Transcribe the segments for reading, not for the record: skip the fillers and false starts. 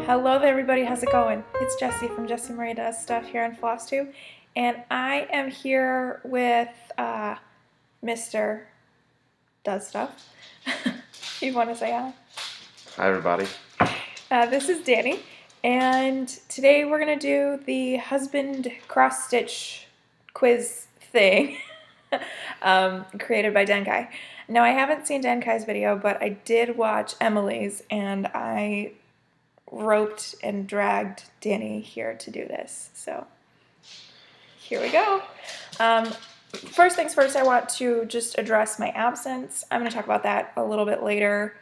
Hello there, everybody. How's it going? It's Jessie from Jessie Marie Does Stuff here on FlossTube, and I am here with Mr. Does Stuff. You want to say hi? Hi, everybody. This is Danny, and today we're gonna do the husband cross stitch quiz thing, created by Denkai. Now, I haven't seen Denkai's video, but I did watch Emily's, and I roped and dragged Danny here to do this. So here we go. First things first, I want to just address my absence. I'm going to talk about that a little bit later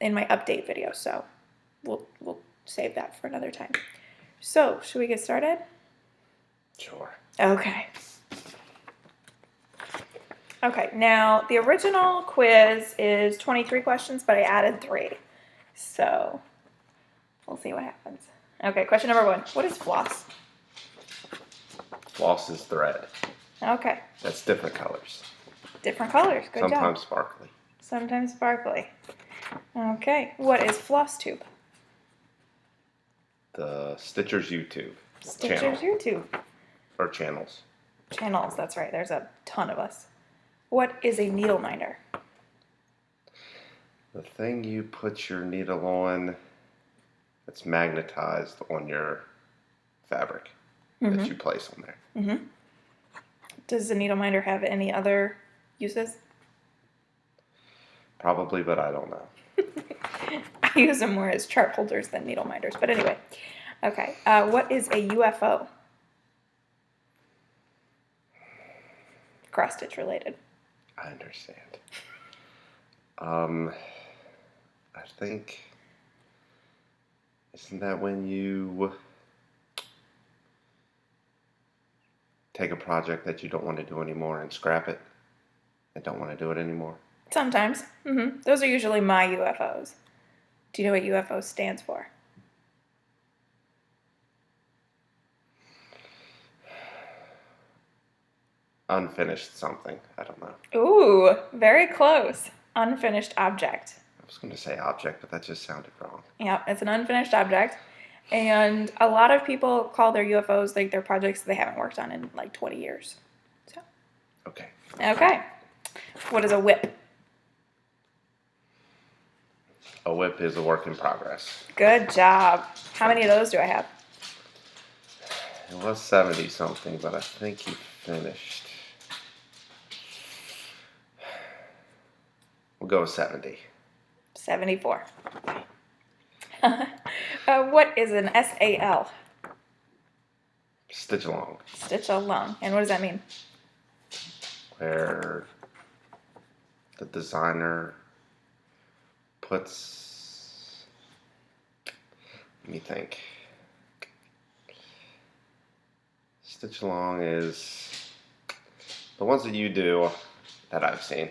in my update video. So we'll save that for another time. So should we get started? Sure. Okay. Okay, now the original quiz is 23 questions, but I added 3. So we'll see what happens. Okay, question number 1. What is floss? Floss is thread. Okay. That's different colors. Different colors. Good job. Sometimes sparkly. Sometimes sparkly. Okay. What is floss tube? The Stitcher's YouTube Stitcher's channel. YouTube. Or channels. Channels, that's right. There's a ton of us. What is a needle minder? The thing you put your needle on that's magnetized on your fabric that you place on there. Mm-hmm. Does the needle minder have any other uses? Probably, but I don't know. I use them more as chart holders than needle minders. But anyway. Okay. What is a UFO? Cross stitch related. I understand. I think, isn't that when you take a project that you don't want to do anymore and scrap it and don't want to do it anymore? Sometimes. Those are usually my UFOs. Do you know what UFO stands for? Unfinished something. I don't know. Ooh, very close. Unfinished object. I was going to say object, but that just sounded wrong. Yeah, it's an unfinished object. And a lot of people call their UFOs like their projects they haven't worked on in like 20 years. So. Okay. Okay. What is a whip? A whip is a work in progress. Good job. How many of those do I have? It was 70 something, but I think you finished. We'll go with 70. 74. What is an SAL? Stitch along. Stitch along. And what does that mean? Where the designer puts, let me think. Stitch along is, the ones that you do, that I've seen,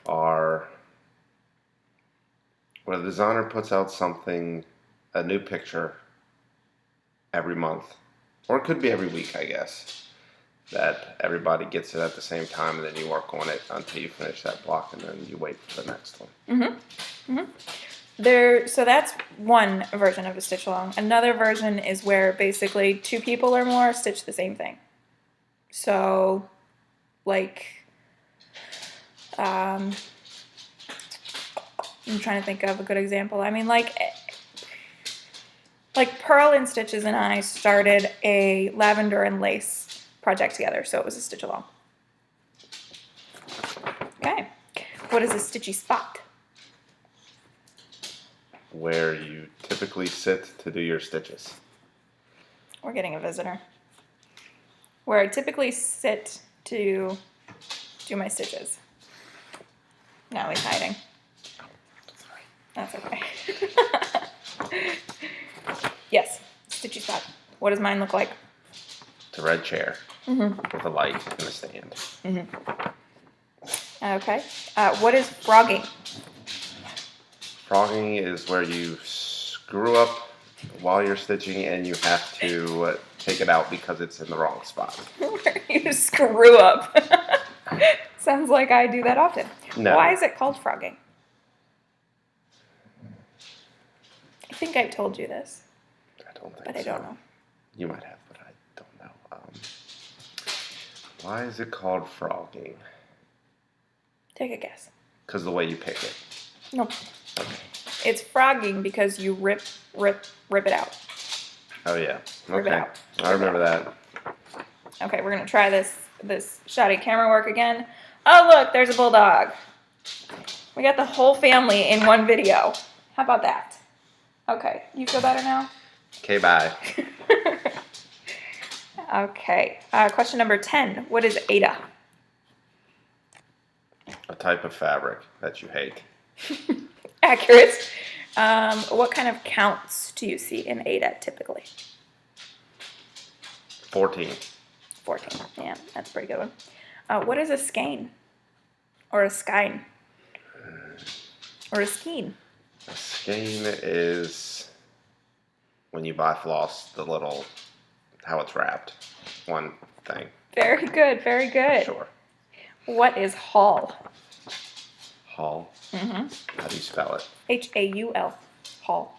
are where the designer puts out something, a new picture every month, or it could be every week, I guess, that everybody gets it at the same time, and then you work on it until you finish that block, and then you wait for the next one. So that's one version of a stitch along. Another version is where basically 2 people or more stitch the same thing. So, like, I'm trying to think of a good example. I mean, like Pearl and Stitches and I started a lavender and lace project together, so it was a stitch along. Okay. What is a stitchy spot? Where you typically sit to do your stitches. We're getting a visitor. Where I typically sit to do my stitches. Now he's hiding. That's okay. Yes, stitchy spot. What does mine look like? It's a red chair with a light and a stand. Okay. What is frogging? Frogging is where you screw up while you're stitching and you have to take it out because it's in the wrong spot. Where you screw up. Sounds like I do that often. No. Why is it called frogging? think I've told you this, I don't think but so. I don't know. You might have, but I don't know. Why is it called frogging? Take a guess. Because the way you pick it. Nope. Okay. It's frogging because you rip it out. Oh yeah. Rip it Okay. out. I remember that. Okay, we're gonna try this shoddy camera work again. Oh look, there's a bulldog. We got the whole family in one video. How about that? Okay, you feel better now? Okay, bye. Okay, question number 10. What is Aida? A type of fabric that you hate. Accurate. What kind of counts do you see in Aida typically? 14. 14. Yeah, that's a pretty good one. What is a skein? Or a skein? Or a skein? A skein is when you buy floss, the little, how it's wrapped. One thing. Very good, very good. Sure. What is haul? Haul. Mm-hmm. How do you spell it? Haul. Haul.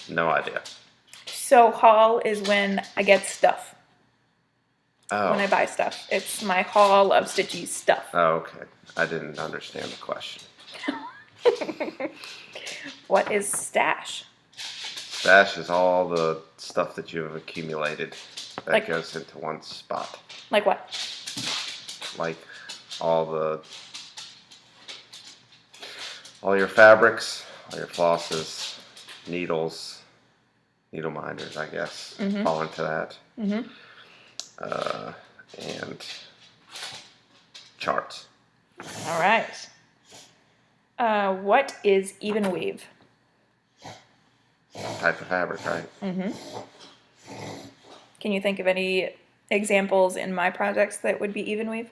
No idea. So haul is when I get stuff. Oh. When I buy stuff. It's my haul of Stitchy's stuff. Oh, okay. I didn't understand the question. What is stash? Stash is all the stuff that you've accumulated that Like- goes into one spot. Like what? Like all your fabrics, all your flosses, needles, needle minders, I guess, Mhm. fall into that. Mm-hmm. And charts. All right. What is even weave? Type of fabric, right? Mm-hmm. Can you think of any examples in my projects that would be even weave?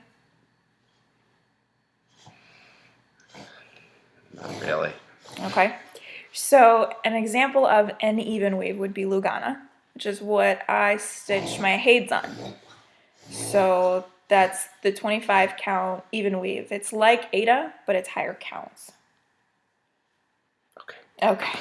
Not really. Okay. So an example of an even weave would be Lugana, which is what I stitch my heids on. So that's the 25 count even weave. It's like Aida, but it's higher counts. Okay. Okay.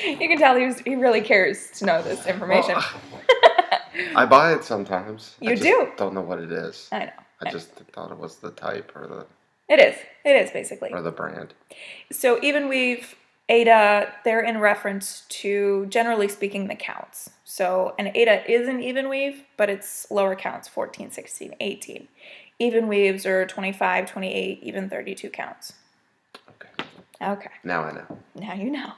You can tell he really cares to know this information. Well, I buy it sometimes. You I just do? don't know what it is. I know. I just thought it was the type or It is. It is basically. the brand. So even weave, Aida, they're in reference to, generally speaking, the counts. So an Aida is an even weave, but it's lower counts, 14, 16, 18. Even weaves are 25, 28, even 32 counts. Okay. Okay, Now I know. now you know.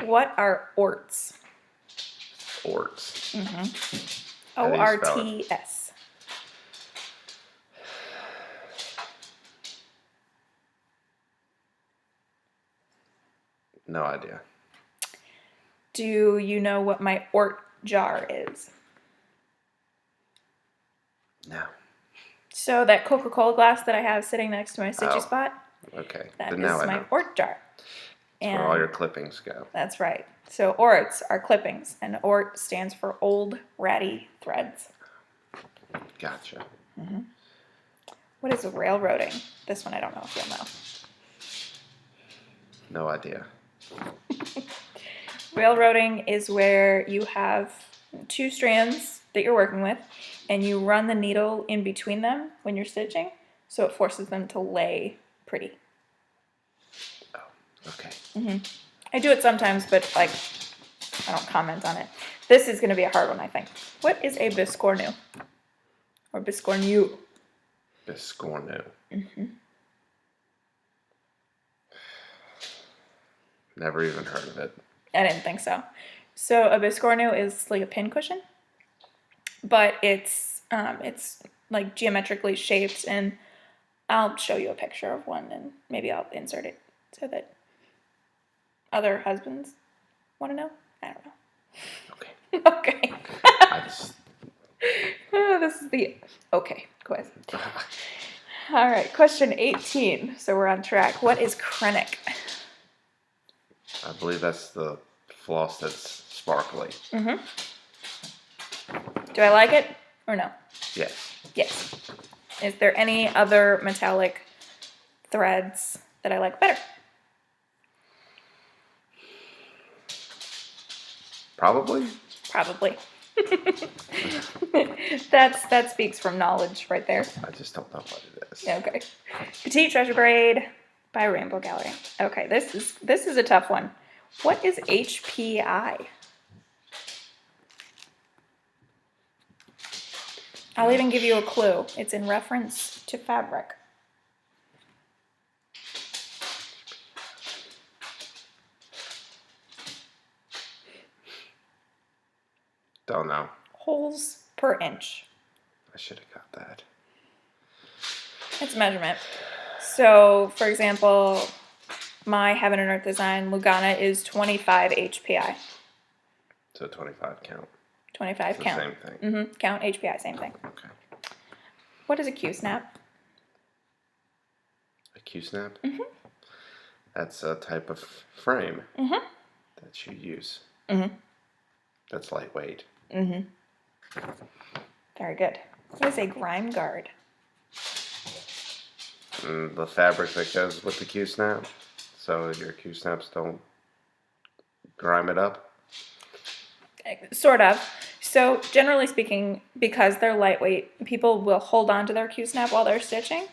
What are orts? Orts. Mm-hmm. How do you spell it? O-R-T-S. No idea. Do you know what my ort jar is? No. So that Coca-Cola glass that I have sitting next to my stitchy Oh. spot, Okay. that Then is now I my know. ort jar. That's where all your clippings go. That's right. So orts are clippings, and ort stands for old ratty threads. Gotcha. What is railroading? This one I don't know if you'll know. No idea. Railroading is where you have two strands that you're working with, and you run the needle in between them when you're stitching, so it forces them to lay pretty. Okay. I do it sometimes, but like, I don't comment on it. This is going to be a hard one, I think. What is a biscornu? Or biscornu? Biscornu. Never even heard of it. I didn't think so. So a biscornu is like a pin cushion, but it's like geometrically shaped, and I'll show you a picture of one, and maybe I'll insert it so that other husbands want to know. I don't know. Okay. Okay. I just, Oh, this is the okay quiz. All right, question 18. So we're on track. What is Krennic? I believe that's the floss that's sparkly. Do I like it or no? Yes. Yes. Is there any other metallic threads that I like better? Probably. Probably. That speaks from knowledge right there. I just don't know what it is. Okay. Petite Treasure Braid by Rainbow Gallery. Okay, this is a tough one. What is HPI? I'll even give you a clue. It's in reference to fabric. Don't know. Holes per inch. I should have got that. It's measurement. So, for example, my Heaven and Earth design, Lugana, is 25 HPI. So 25 count. 25 It's the count. same thing. Mm-hmm. Count HPI, same thing. Okay. What is a Q-snap? A Q-snap? Mm-hmm. That's a type of frame Mm-hmm. that you use. Mm-hmm. That's lightweight. Mm-hmm. Very good. What is a grime guard? And the fabric that goes with the Q-snap, so your Q-snaps don't grime it up. Sort of. So generally speaking, because they're lightweight, people will hold on to their Q-snap while they're stitching.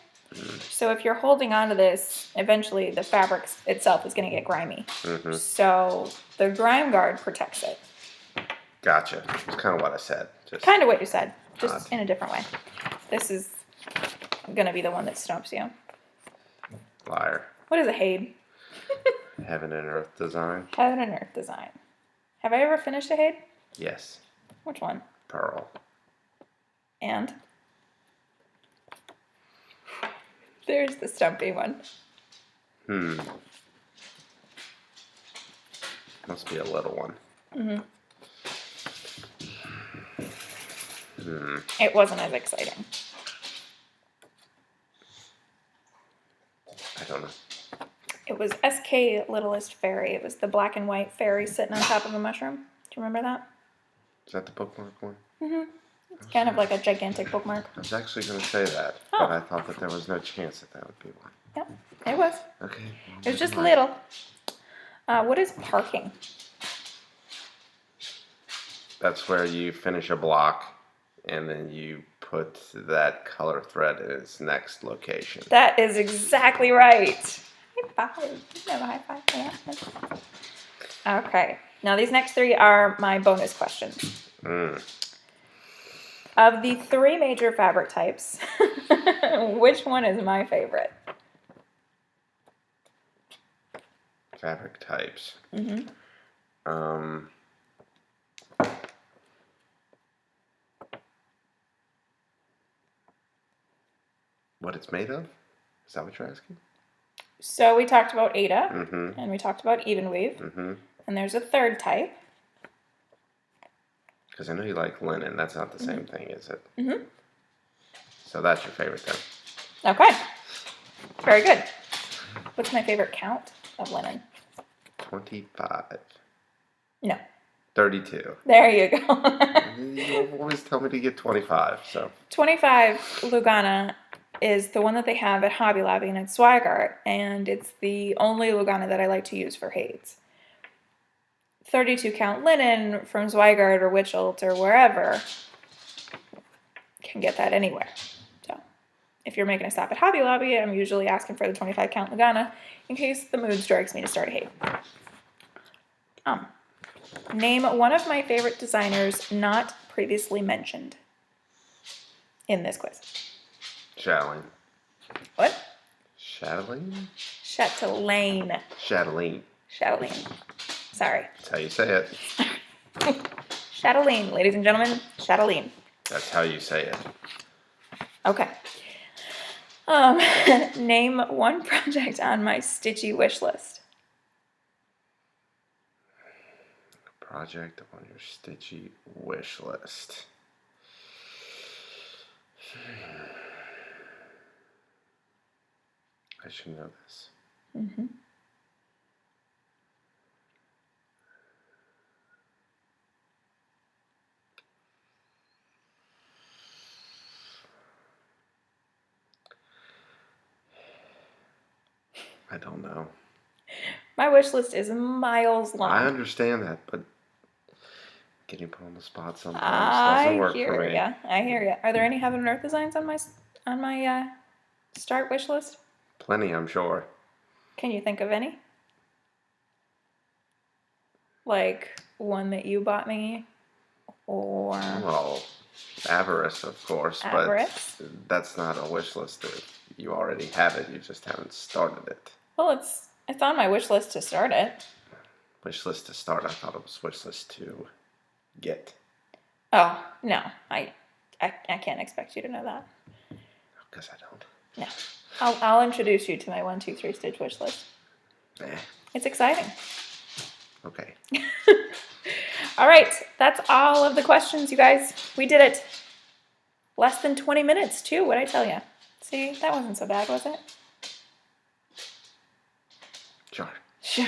So if you're holding on to this, eventually the fabric itself is going to get grimy. Mm-hmm. So the grime guard protects it. Gotcha. It's kind of what I said. Just Kind of what you said, just Odd. in a different way. This is going to be the one that stumps you. liar. What is a Hade? Heaven and Earth design. Heaven and Earth design. Have I ever finished a Hade? Yes. Which one? Pearl. And? There's the stumpy one. Must be a little one. It wasn't as exciting. I don't know. It was SK Littlest Fairy. It was the black and white fairy sitting on top of a mushroom. Do you remember that? Is that the bookmark one? It's kind of like a gigantic bookmark. I was actually going to say that, Oh. but I thought that there was no chance that that would be one. Yep, it was. Okay. It was just little. What is parking? That's where you finish a block and then you put that color thread in its next location. That is exactly right. High five. You can have a high five for that. Okay. Now these next three are my bonus questions. Of the three major fabric types, which one is my favorite? Fabric types. What it's made of? Is that what you're asking? So we talked about Ada, Mm-hmm. and we talked about even weave, Mm-hmm. and there's a third type. Because I know you like linen. That's not the same thing, is it? Mm-hmm. So that's your favorite then. Okay. Very good. What's my favorite count of linen? 25. No. 32. There you go. You always tell me to get 25, so. 25 Lugana is the one that they have at Hobby Lobby and at Swigart, and it's the only Lugana that I like to use for Hades. 32 count linen from Zweigart or Witchelt or wherever can get that anywhere. So if you're making a stop at Hobby Lobby, I'm usually asking for the 25 count Lugana in case the mood strikes me to start a Hade. Name one of my favorite designers not previously mentioned in this quiz. Chatelaine. What? Chatelaine? Chatelaine. Chatelaine. Chatelaine. Sorry. That's how you say it. Chatelaine, ladies and gentlemen. Chatelaine. That's how you say it. Okay. Name one project on my stitchy wish list. Project on your stitchy wish list. I should know this. I don't know. My wish list is miles long. I understand that, but getting put on the spot sometimes doesn't work for me. I hear ya. Are there any heaven and earth designs on my start wish list? Plenty, I'm sure. Can you think of any? Like one that you bought me, or Well, avarice, of course, Avarice? but that's not a wish list. If you already have it, you just haven't started it. well, it's on my wish list to start it. Wish list to start. I thought it was wish list to get. Oh no, I can't expect you to know that. Because I don't. No, I'll introduce you to my 1, 2, 3 stitch wish list. It's exciting. Okay. All right, that's all of the questions, you guys. We did it. Less than 20 minutes, too. What'd I tell you? See, that wasn't so bad, was it? Sure. Sure.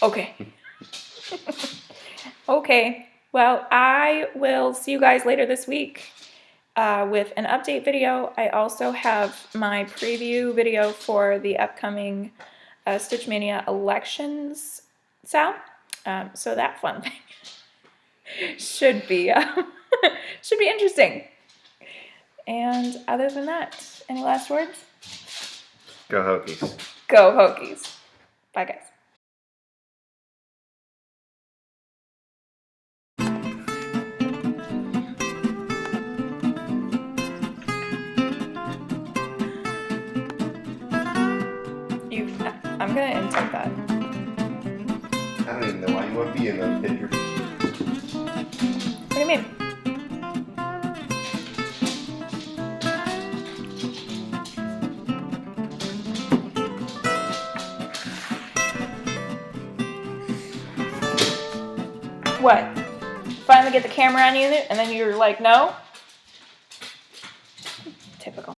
Okay. Okay. Well, I will see you guys later this week with an update video. I also have my preview video for the upcoming Stitch Mania elections, Sal. So that fun thing should be interesting. And other than that, any last words? Go Hokies. Go Hokies. Bye, guys. I'm gonna insert that. I don't even know why you want to be in those pictures. What do you mean? What? Finally get the camera on you and then you're like, no? Typical.